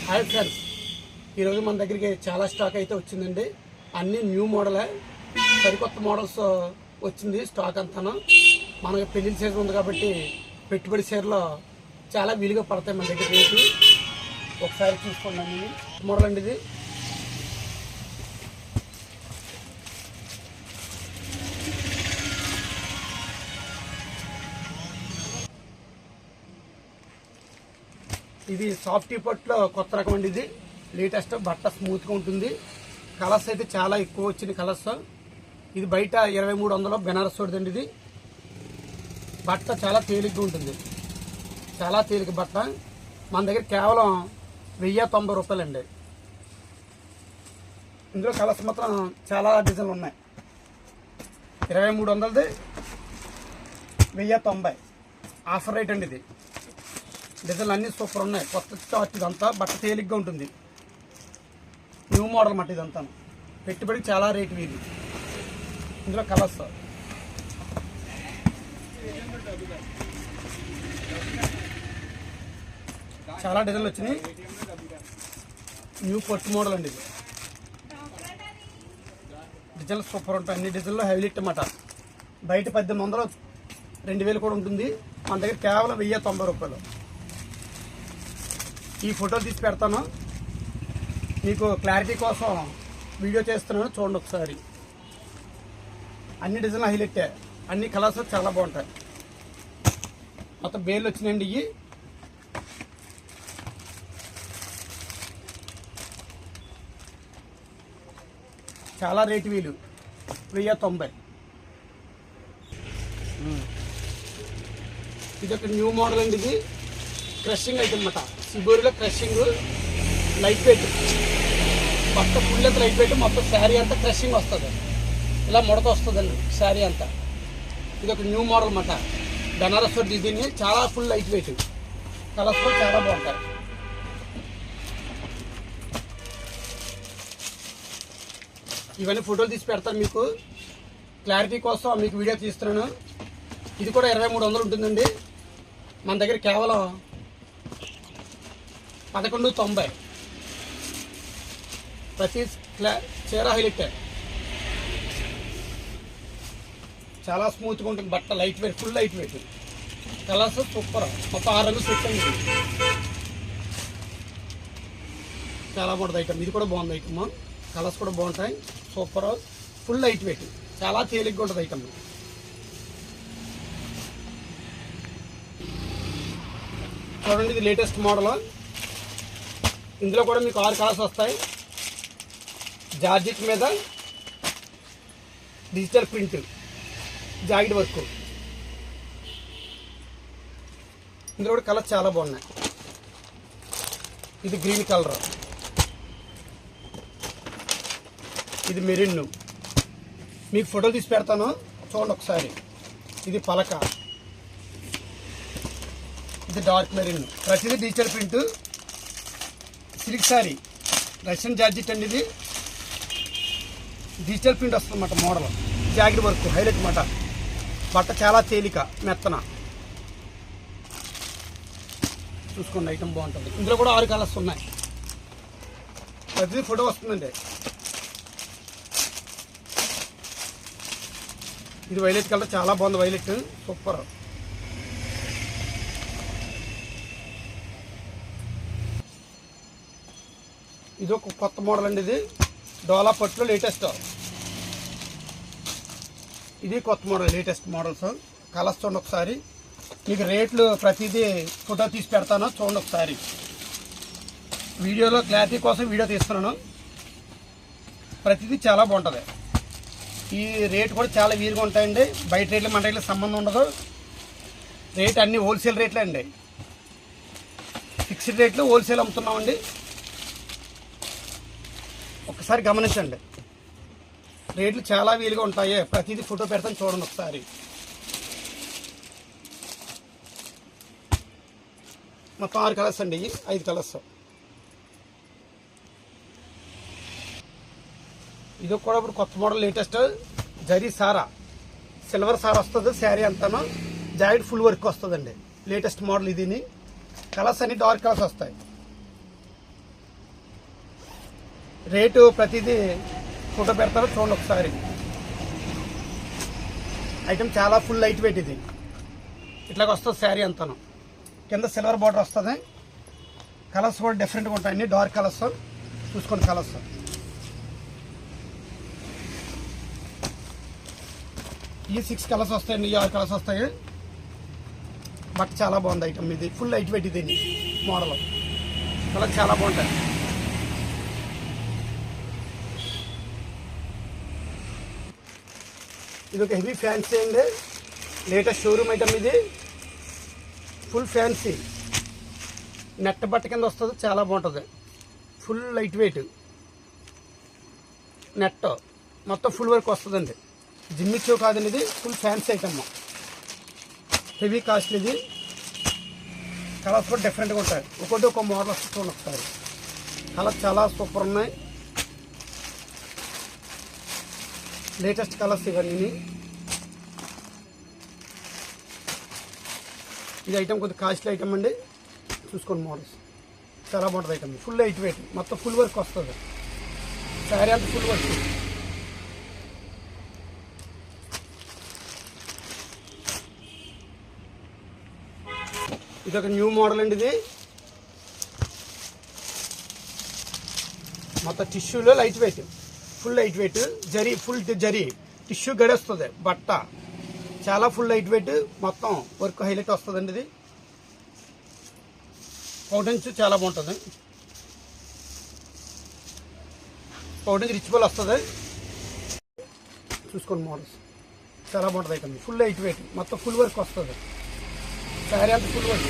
Hi friends, ఈరోజు మన దగ్గరికి చాలా స్టాక్ అయితే వచ్చిందండి. అన్నీ న్యూ మోడలే, సరికొత్త మోడల్స్ వచ్చింది స్టాక్ అంతాను. మనకి పెళ్లి సీజన్ ఉంది కాబట్టి పెట్టుబడి చీరలో చాలా వీలుగా పడతాయి మన దగ్గర రేటు. ఒకసారి చూసుకోండి. మోడల్ అండి ఇది. ఇది సాఫ్ట్ పట్లో కొత్త రకం అండి. ఇది లేటెస్ట్, బట్ట స్మూత్గా ఉంటుంది. కలర్స్ అయితే చాలా ఎక్కువ వచ్చింది కలర్స్. ఇది బయట 2300 బెనారస్ అండి. ఇది బట్ట చాలా తేలిగ్గా ఉంటుంది, చాలా తేలిక బట్ట. మన దగ్గర కేవలం 1090 రూపాయలండి. ఇందులో కలర్స్ మాత్రం చాలా డిజైన్లు ఉన్నాయి. 2300ది 1090 ఆఫర్ రేట్ అండి. ఇది డిజైన్లు అన్నీ సూపర్ ఉన్నాయి. కొత్త స్టాక్ ఇదంతా. బట్ట తేలిగ్గా ఉంటుంది, న్యూ మోడల్ మాట ఇదంతా. పెట్టుబడికి చాలా రేటు వీలు. ఇందులో కలర్స్ చాలా డిజైన్లు వచ్చినాయి. న్యూ పట్టు మోడల్ అండి. ఇది డిజైన్లు సూపర్ ఉంటాయి. అన్ని డిజైన్లో హైలైట్ అన్నమాట. బయట 1800 2000 కూడా ఉంటుంది. మన దగ్గర కేవలం 1090 రూపాయలు. ఈ ఫోటోలు తీసి పెడతాను, మీకు క్లారిటీ కోసం వీడియో చేస్తున్నాను, చూడండి ఒకసారి. అన్ని డిజైన్లు హైలైట్, అన్ని కలర్స్ చాలా బాగుంటాయి. మొత్తం బేర్లు వచ్చినాయండి. ఇవి చాలా రేటు వీలు, 1090. ఇది ఒక న్యూ మోడల్ అండి. ఇది క్రషింగ్ ఐటమ్ అన్నమాట. సిబోరిలో క్రషింగ్, లైట్ వెయిట్, మొత్తం ఫుల్ అంతా లైట్ వెయిట్. మొత్తం శారీ అంతా క్రషింగ్ వస్తుంది, ఇలా ముడత వస్తుందండి శారీ అంతా. ఇది ఒక న్యూ మోడల్ అన్నమాట. బెనారస్ డిజైన్, చాలా ఫుల్ లైట్ వెయిట్. కలర్స్ కూడా చాలా బాగుంటాయి. ఇవన్నీ ఫోటోలు తీసి పెడతాను మీకు క్లారిటీ కోసం, మీకు వీడియో తీస్తున్నాను. ఇది కూడా 2300 ఉంటుందండి. మన దగ్గర కేవలం 1190. ప్రతి చీర హైలైట్, చాలా స్మూత్గా ఉంటుంది బట్ట. Light weight, full light wait. Colours super. మొత్తం 6 రంగులు సెట్ అండి. చాలా బాగుంటుంది ఐటమ్. ఇది కూడా బాగుంది ఐటమ్. కలర్స్ కూడా బాగుంటాయి, సూపర్. ఫుల్ లైట్ వెయిట్, చాలా తేలిగ్గా ఉంటుంది ఐటమ్. చూడండి, ఇది లేటెస్ట్ మోడల్. ఇందులో కూడా మీకు 6 కలర్స్ వస్తాయి. జార్జెట్ మీద డిజిటల్ ప్రింట్, జాకెట్ వర్క్. ఇందులో కూడా కలర్స్ చాలా బాగున్నాయి. ఇది గ్రీన్ కలర్, ఇది మెరిన్. మీకు ఫోటోలు తీసి పెడతాను, చూడండి ఒకసారి. ఇది పలక, ఇది డార్క్ మెరిన్. ప్రతిదీ digital print. Silk sorry, Russian georgette అండి. ఇది డిజిటల్ ప్రింట్ వస్తుంది అన్నమాట. మోడల్ జాకెట్ వర్క్ హైలైట్ అన్నమాట. బట్ట చాలా తేలిక, మెత్తన. చూసుకోండి, ఐటమ్ బాగుంటుంది. ఇందులో కూడా 6 కలర్స్ ఉన్నాయి. ప్రతిదీ ఫోటో వస్తుందండి. ఇది వైలెట్ కలర్, చాలా బాగుంది. Violet super. ఇది ఒక కొత్త మోడల్ అండి. ఇది డోలా పట్టులో లేటెస్ట్. ఇది కొత్త మోడల్, లేటెస్ట్ మోడల్స్. కలర్స్ చూడండి ఒకసారి. మీకు రేట్లు ప్రతిదీ ఫోటో తీసి పెడతాను, చూడండి ఒకసారి. వీడియోలో క్లారిటీ కోసం వీడియో తీస్తున్నాను. ప్రతిదీ చాలా బాగుంటుంది. ఈ రేట్ కూడా చాలా వీలుగా ఉంటాయండి. బయట రేట్లు మన రేట్లకు సంబంధం ఉండదు. రేట్ అన్నీ హోల్సేల్ రేట్లే అండి. ఫిక్స్డ్ రేట్లు హోల్సేల్ అమ్ముతున్నామండి. ఒకసారి గమనించండి, రేట్లు చాలా వీలుగా ఉంటాయి. ప్రతిదీ ఫోటో పెడతాను, చూడండి ఒకసారి. మొత్తం 6 కలర్స్ అండి. 5 కలర్స్. ఇది కూడా ఇప్పుడు కొత్త మోడల్ లేటెస్ట్. జరీ సారా, సిల్వర్ సారా వస్తుంది శారీ అంతాను. జాకెట్ ఫుల్ వర్క్ వస్తుందండి. లేటెస్ట్ మోడల్ ఇది. కలర్స్ అన్ని డార్క్ కలర్స్ వస్తాయి. రేటు ప్రతిదీ ఫోటో పెడతారో చూడండి ఒకసారి. ఐటమ్ చాలా ఫుల్ లైట్ వెయిట్. ఇది ఇట్లాగ వస్తుంది శారీ అంతాను. కింద సిల్వర్ బార్డర్ వస్తుంది. కలర్స్ కూడా డిఫరెంట్గా ఉంటాయి. అన్ని డార్క్ కలర్స్. చూసుకోండి కలర్స్. ఈ 6 కలర్స్ వస్తాయండి. ఈ 6 కలర్స్ వస్తాయి. బట్ చాలా బాగుంది ఐటమ్. ఇది ఫుల్ లైట్ వెయిట్. ఇది మోడల్ కలర్ చాలా బాగుంటాయి. ఇది ఒక హెవీ ఫ్యాన్సీ అండి. Latest showroom item. ఇది ఫుల్ ఫ్యాన్సీ నెట్ బట్ట కింద వస్తుంది. చాలా బాగుంటుంది. ఫుల్ లైట్ వెయిట్ నెట్ మొత్తం ఫుల్ వర్క్ వస్తుందండి. జిమ్మిచ్చో కాదండి. ఇది full fancy item. Heavy cost. ఇది కలర్స్ కూడా డిఫరెంట్గా ఉంటాయి. ఒకటి ఒక మోడల్ వస్తుంది. చూడండి ఒకసారి. కలర్స్ చాలా సూపర్ ఉన్నాయి. లేటెస్ట్ కలర్స్ ఇవన్నీ. ఇది ఐటమ్ కొద్దిగా కాస్ట్లీ ఐటమ్ అండి. చూసుకోండి మోడల్స్ చాలా బాగుంటుంది ఐటమ్. ఫుల్ లైట్ వెయిట్ మొత్తం ఫుల్ వర్క్ వస్తుంది. శారీ అంతా ఫుల్ వర్క్. ఇది ఒక న్యూ మోడల్ అండి. ఇది మొత్తం టిష్యూలో light weight. Full light weight zari. Full zari tissue గడేస్తుంది. బట్ట చాలా ఫుల్ లైట్ వెయిట్. మొత్తం వర్క్ హైలైట్ వస్తుందండి. ఇది పౌడెన్స్ చాలా బాగుంటుంది. పౌడెన్స్ రిచ్బుల్ వస్తుంది. చూసుకోండి మోడల్స్ చాలా బాగుంటుంది ఐటమ్. ఫుల్ లైట్ వెయిట్ మొత్తం ఫుల్ వర్క్ వస్తుంది. శారీ అంతా ఫుల్ వర్క్.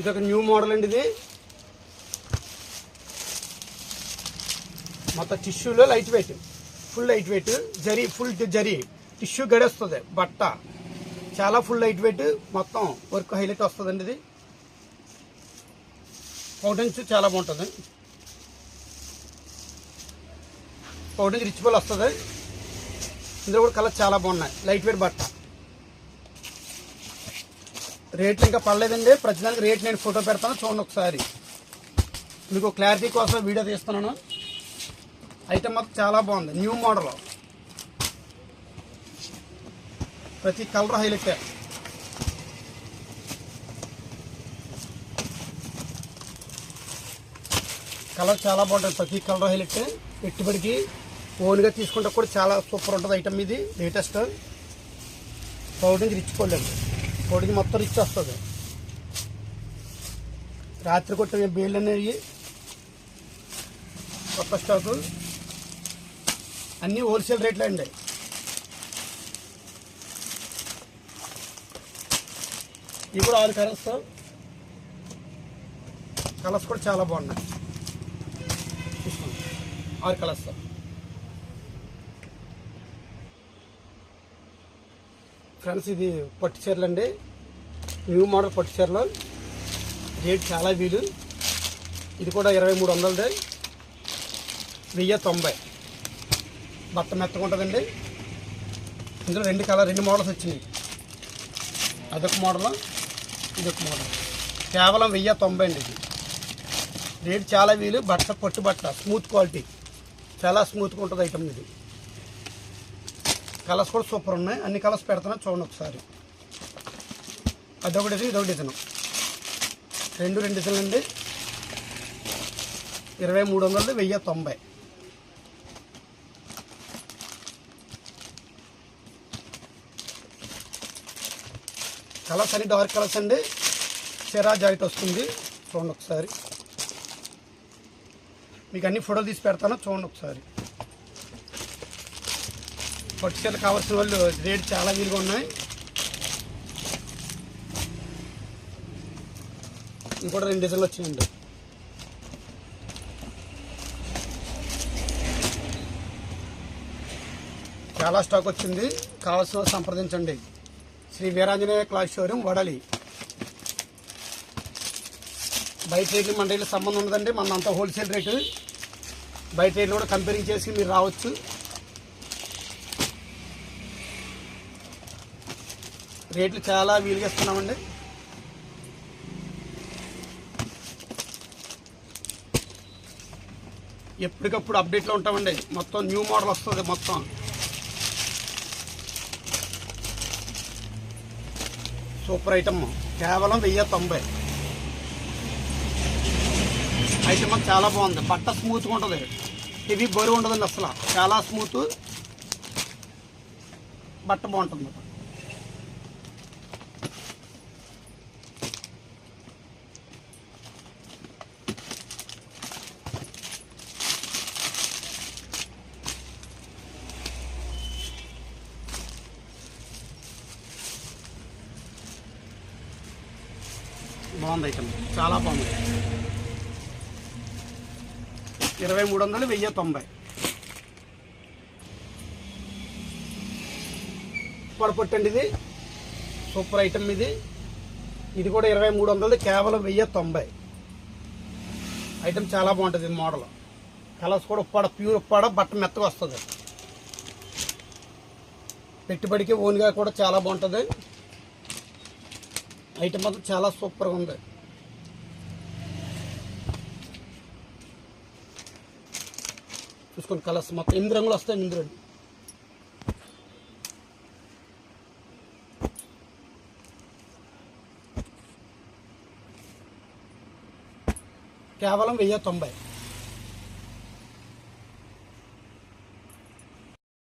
ఇది ఒక న్యూ మోడల్ అండి. ఇది మొత్తం టిష్యూలో light weight. Full light weight zari. Full zari tissue గడేస్తుంది. బట్ట చాలా ఫుల్ లైట్ వెయిట్. మొత్తం వర్క్ హైలైట్ వస్తుందండి. ఇది పౌడెన్స్ చాలా బాగుంటుంది. పౌడెన్స్ రిచ్బుల్ వస్తుంది. ఇందులో కూడా కలర్ చాలా బాగున్నాయి. లైట్ వెయిట్ బట్ట. రేట్లు ఇంకా పడలేదండి. ప్రతిదానికి రేట్ నేను ఫోటో పెడతాను. చూడండి ఒకసారి. మీకు క్లారిటీ కోసం వీడియో తీస్తున్నాను. ఐటమ్ మాత్రం చాలా బాగుంది. New model. ప్రతి కలర్ హైలైట్. కలర్ చాలా బాగుంటుంది. ప్రతి కలర్ హైలైట్. పెట్టుబడికి ఓన్గా తీసుకుంటే కూడా చాలా సూపర్ ఉంటుంది ఐటమ్. ఇది లేటెస్ట్. పౌడర్ రిచ్ పోలేదు. పౌడర్ మొత్తం రిచ్ వస్తుంది. రాత్రి కొట్టిన బేళ్ళు అనేవి కొత్త స్టాకు. అన్నీ హోల్సేల్ రేట్లే అండి. ఇవి కూడా 6 కలర్స్. కలర్స్ కూడా చాలా బాగున్నాయి. 6 కలర్స్. ఫ్రెండ్స్ ఇది పట్టు చీరలు అండి. న్యూ మోడల్ పట్టు చీరలు. రేట్ చాలా వీలు. ఇది కూడా 2300. 1090. బట్ట మెత్తగా ఉంటుందండి. ఇందులో 2 మోడల్స్ వచ్చినాయి. అదొక మోడల్, ఇదొక మోడల్. కేవలం 1090 అండి. ఇది రేట్ చాలా వీలు. బట్ట పట్టు బట్ట స్మూత్ క్వాలిటీ. చాలా స్మూత్గా ఉంటుంది ఐటమ్. ఇది కలర్స్ కూడా సూపర్ ఉన్నాయి. అన్ని కలర్స్ పెడుతున్నా చూడండి ఒకసారి. అదొక డిజైన్, ఇదొక డిజైన్. 2 డిజైన్లు అండి. 2300, 1090. కలర్స్ అన్ని డార్క్ కలర్స్ అండి. చెరా జాకెట్ వస్తుంది. చూడండి ఒకసారి. మీకు అన్ని ఫోటోలు తీసి పెడతాను. చూడండి ఒకసారి. పట్టు చీరలు కావాల్సిన వాళ్ళు రేట్ చాలా వీలుగా ఉన్నాయి. ఇవి కూడా 2 డిజైన్లు వచ్చినాయండి. చాలా స్టాక్ వచ్చింది. కావాల్సిన సంప్రదించండి. Shri Veeranjaneya cloth showroom, వడలి. బయట రేట్లు మన రేట్లు సంబంధం ఉండదండి. మన అంతా హోల్సేల్ రేటు. బయట రేట్లు కూడా కంపేరింగ్ చేసి మీరు రావచ్చు. రేట్లు చాలా వీలుగా ఇస్తున్నామండి. ఎప్పటికప్పుడు అప్డేట్లో ఉంటామండి. మొత్తం న్యూ మోడల్ వస్తుంది. మొత్తం సూపర్ ఐటమ్, కేవలం 1090. ఐటమ్ చాలా బాగుంది. బట్ట స్మూత్గా ఉంటుంది, హెవీ బరువు ఉండదండి అసలు. చాలా స్మూత్, బట్ట బాగుంటుంది. బాగుంది ఐటమ్, చాలా బాగుంది. 2300, 1090. పడపట్టండి, ఇది సూపర్ ఐటమ్. ఇది కూడా 2300, కేవలం 1090. ఐటమ్ చాలా బాగుంటుంది. మోడల్ కలర్స్ కూడా ఉప్పాడ, ప్యూర్ ఉప్పాడ, బట్ట మెత్తగా వస్తుంది. పెట్టుబడికి ఓన్గా కూడా చాలా బాగుంటుంది. ఐటమ్ మాత్రం చాలా సూపర్గా ఉంది. చూసుకోండి, కలర్స్ మొత్తం 8 రంగులు వస్తాయి. 8 రంగులు కేవలం 1090.